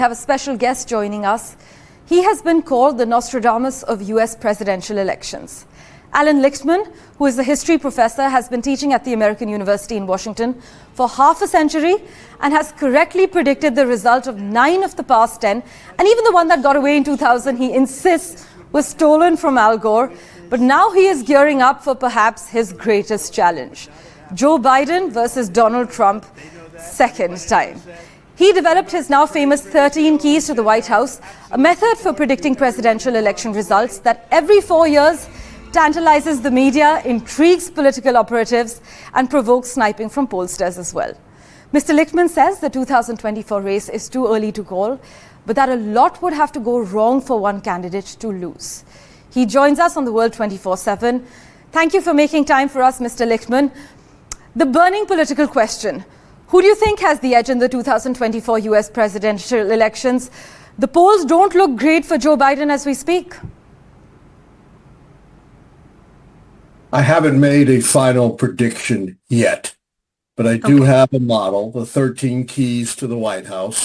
Have a special guest joining us. He has been called the Nostradamus of US presidential elections. Allan Lichtman, who is a history professor, has been teaching at the American University in Washington for half a century and has correctly predicted the result of 9 of the past 10, and even the one that got away in 2000, he insists, was stolen from Al Gore. But now he is gearing up for perhaps his greatest challenge: Joe Biden versus Donald Trump, second time. He developed his now famous 13 keys to the White House, a method for predicting presidential election results that every 4 years tantalizes the media, intrigues political operatives, and provokes sniping from pollsters as well. Mr. Lichtman says the 2024 race is too early to call, but that a lot would have to go wrong for one candidate to lose. He joins us on the World 24/7. Thank you for making time for us, Mr. Lichtman. The burning political question: who do you think has the edge in the 2024 US presidential elections? The polls don't look great for Joe Biden as we speak. I haven't made a final prediction yet, but I do have a model, the 13 keys to the White House,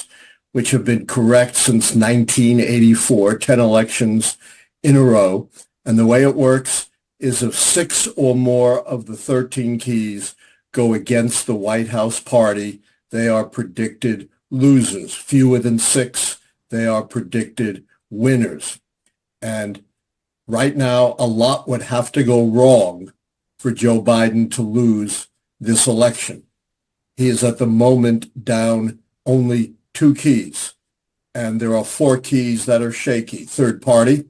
which have been correct since 1984, 10 elections in a row. And the way it works is if 6 or more of the 13 keys go against the White House party, they are predicted losers. Fewer than 6, they are predicted winners. And right now, a lot would have to go wrong for Joe Biden to lose this election. He is at the moment down only 2 keys, and there are 4 keys that are shaky: third party,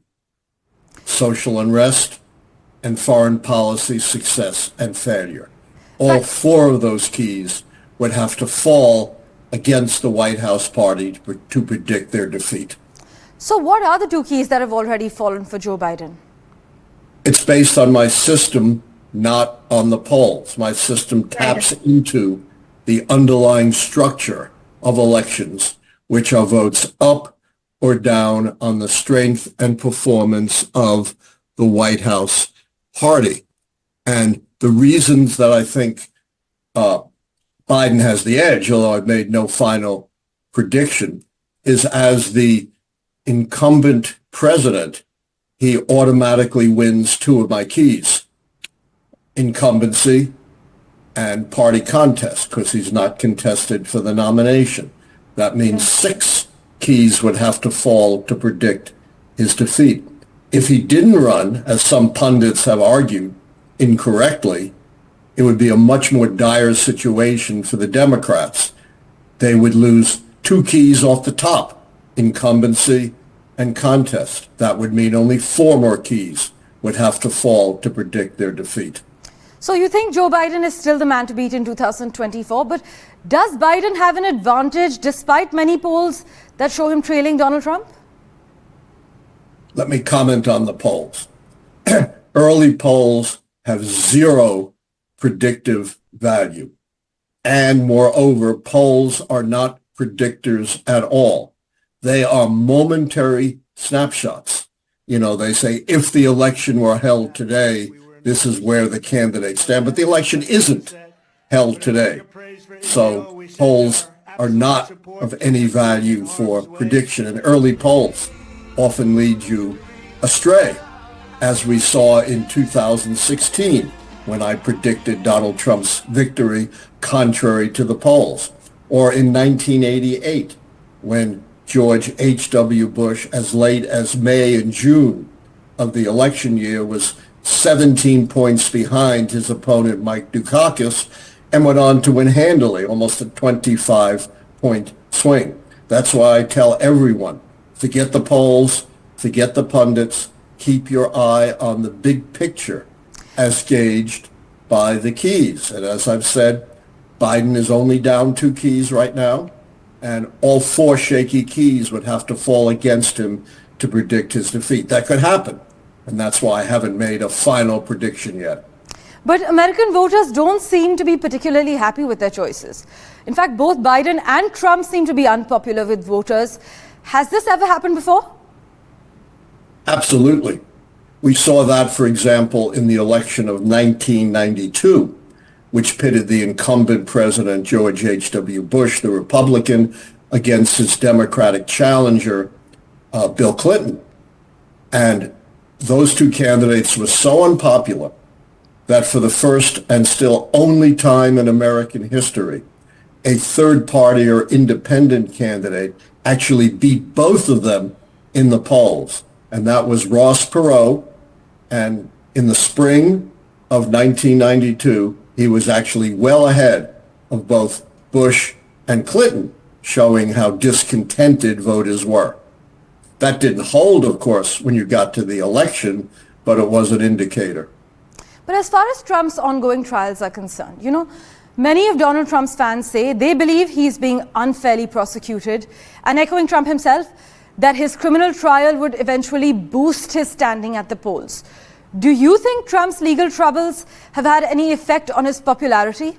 social unrest, and foreign policy success and failure. All 4 of those keys would have to fall against the White House party to predict their defeat. So what are the 2 keys that have already fallen for Joe Biden? It's based on my system, not on the polls. My system taps into the underlying structure of elections, which are votes up or down on the strength and performance of the White House party. And the reasons that I think Biden has the edge, although I've made no final prediction, is as the incumbent president, he automatically wins 2 of my keys: incumbency and party contest, because he's not contested for the nomination. That means 6 keys would have to fall to predict his defeat. If he didn't run, as some pundits have argued incorrectly, it would be a much more dire situation for the Democrats. They would lose 2 keys off the top: incumbency and contest. That would mean only 4 more keys would have to fall to predict their defeat. So you think Joe Biden is still the man to beat in 2024, but does Biden have an advantage despite many polls that show him trailing Donald Trump? Let me comment on the polls. Early polls have 0 predictive value. And moreover, polls are not predictors at all. They are momentary snapshots. You know, they say if the election were held today, this is where the candidates stand. But the election isn't held today. So polls are not of any value for prediction. And early polls often lead you astray, as we saw in 2016 when I predicted Donald Trump's victory contrary to the polls, or in 1988 when George H.W. Bush, as late as May and June of the election year, was 17 points behind his opponent Mike Dukakis and went on to win handily, almost a 25-point swing. That's why I tell everyone, forget the polls, forget the pundits, keep your eye on the big picture as gauged by the keys. And as I've said, Biden is only down 2 keys right now, and all 4 shaky keys would have to fall against him to predict his defeat. That could happen, and that's why I haven't made a final prediction yet. But American voters don't seem to be particularly happy with their choices. In fact, both Biden and Trump seem to be unpopular with voters. Has this ever happened before? Absolutely. We saw that, for example, in the election of 1992, which pitted the incumbent president, George H.W. Bush, the Republican, against his Democratic challenger, Bill Clinton. And those two candidates were so unpopular that for the first and still only time in American history, a third party or independent candidate actually beat both of them in the polls. And that was Ross Perot. And in the spring of 1992, he was actually well ahead of both Bush and Clinton, showing how discontented voters were. That didn't hold, of course, when you got to the election, but it was an indicator. But as far as Trump's ongoing trials are concerned, many of Donald Trump's fans say they believe he's being unfairly prosecuted, and echoing Trump himself, that his criminal trial would eventually boost his standing at the polls. Do you think Trump's legal troubles have had any effect on his popularity?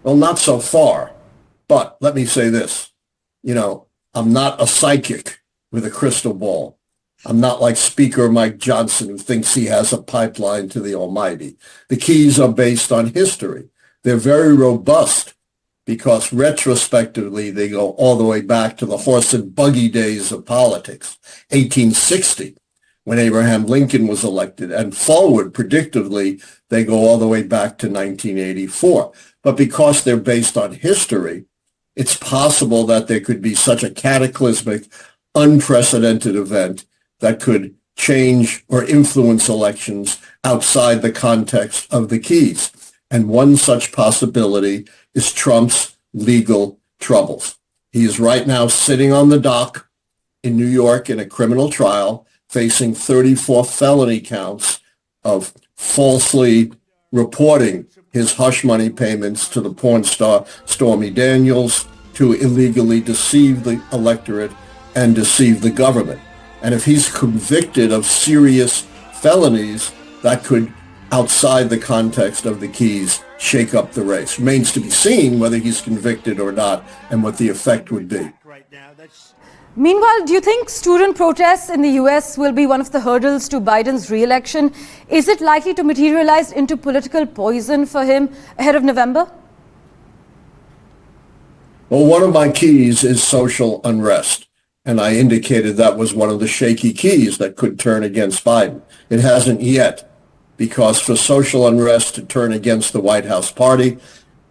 Well, not so far. But let me say this, I'm not a psychic with a crystal ball. I'm not like Speaker Mike Johnson, who thinks he has a pipeline to the Almighty. The keys are based on history. They're very robust because retrospectively they go all the way back to the horse and buggy days of politics, 1860, when Abraham Lincoln was elected, and forward, predictively, they go all the way back to 1984. But because they're based on history, it's possible that there could be such a cataclysmic, unprecedented event that could change or influence elections outside the context of the keys. And one such possibility is Trump's legal troubles. He is right now sitting on the dock in New York in a criminal trial, facing 34 felony counts of falsely reporting his hush money payments to the porn star Stormy Daniels, to illegally deceive the electorate and deceive the government. And if he's convicted of serious felonies, that could, outside the context of the keys, shake up the race. Remains to be seen whether he's convicted or not and what the effect would be. Meanwhile, do you think student protests in the US will be one of the hurdles to Biden's re-election? Is it likely to materialize into political poison for him ahead of November? Well, one of my keys is social unrest, and I indicated that was one of the shaky keys that could turn against Biden. It hasn't yet, because for social unrest to turn against the White House party,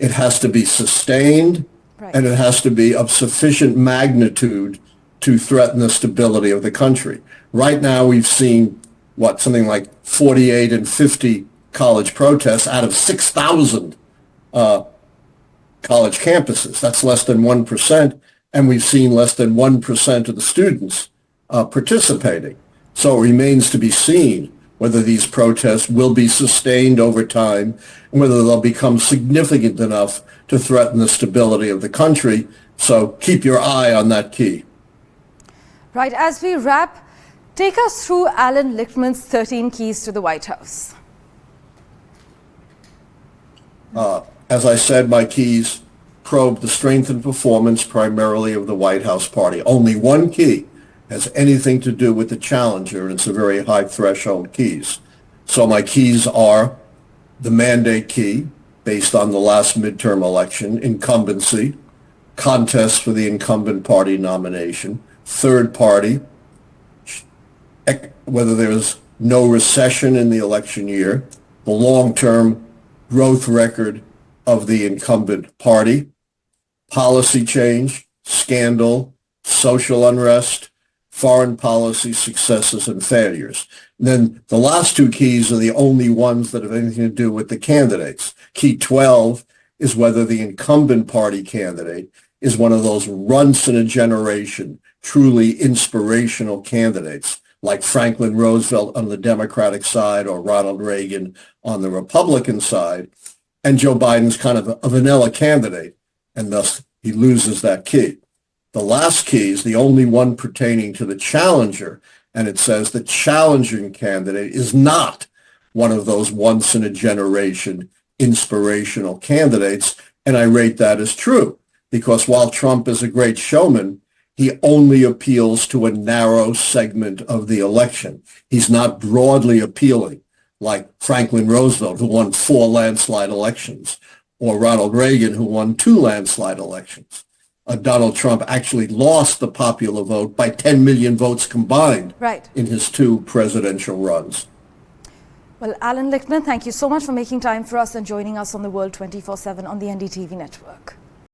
it has to be sustained, right, and it has to be of sufficient magnitude to threaten the stability of the country. Right now, we've seen, something like 48 and 50 college protests out of 6,000 college campuses. That's less than 1%, and we've seen less than 1% of the students participating. So it remains to be seen whether these protests will be sustained over time and whether they'll become significant enough to threaten the stability of the country. So keep your eye on that key. Right, as we wrap, take us through Allan Lichtman's 13 keys to the White House. As I said, my keys probe the strength and performance primarily of the White House party. Only one key has anything to do with the challenger, and it's a very high threshold keys. So my keys are the mandate key, based on the last midterm election, incumbency, contest for the incumbent party nomination, third party, whether there's no recession in the election year, the long-term growth record of the incumbent party, policy change, scandal, social unrest, foreign policy successes and failures. And then the last two keys are the only ones that have anything to do with the candidates. Key 12 is whether the incumbent party candidate is one of those once-in-a-generation, truly inspirational candidates, like Franklin Roosevelt on the Democratic side or Ronald Reagan on the Republican side. And Joe Biden's kind of a vanilla candidate, and thus he loses that key. The last key is the only one pertaining to the challenger, and it says the challenging candidate is not one of those once-in-a-generation inspirational candidates, and I rate that as true, because while Trump is a great showman, he only appeals to a narrow segment of the election. He's not broadly appealing, like Franklin Roosevelt, who won 4 landslide elections, or Ronald Reagan, who won 2 landslide elections. Donald Trump actually lost the popular vote by 10 million votes combined Right. in his two presidential runs. Well, Allan Lichtman, thank you so much for making time for us and joining us on The World 24/7 on the NDTV network.